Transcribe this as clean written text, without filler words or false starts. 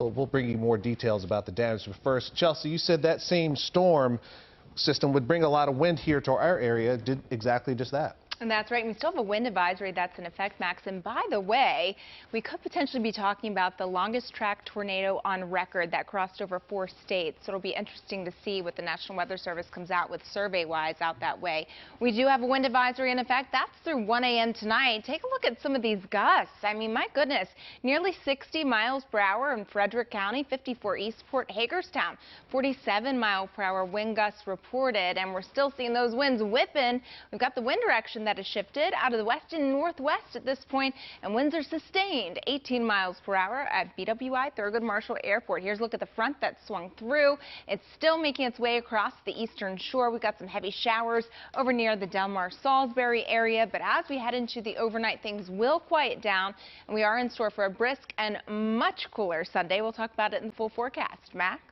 We'll bring you more details about the damage. But first, Chelsea, you said that same storm system would bring a lot of wind here to our area. Did exactly just that. And that's right. We still have a wind advisory that's in effect, Max. And by the way, we could potentially be talking about the longest track tornado on record that crossed over 4 states. So it'll be interesting to see what the National Weather Service comes out with survey-wise out that way. We do have a wind advisory in effect. That's through 1 a.m. tonight. Take a look at some of these gusts. I mean, my goodness, nearly 60 miles per hour in Frederick County, 54 Eastport, Hagerstown, 47-mile-per-hour wind gusts reported. And we're still seeing those winds whipping. We've got the wind direction that has shifted out of the west and northwest at this point, and winds are sustained 18 miles per hour at BWI Thurgood Marshall Airport. Here's a look at the front that swung through. It's still making its way across the eastern shore. We've got some heavy showers over near the Delmar Salisbury area, but as we head into the overnight, things will quiet down, and we are in store for a brisk and much cooler Sunday. We'll talk about it in the full forecast. Max?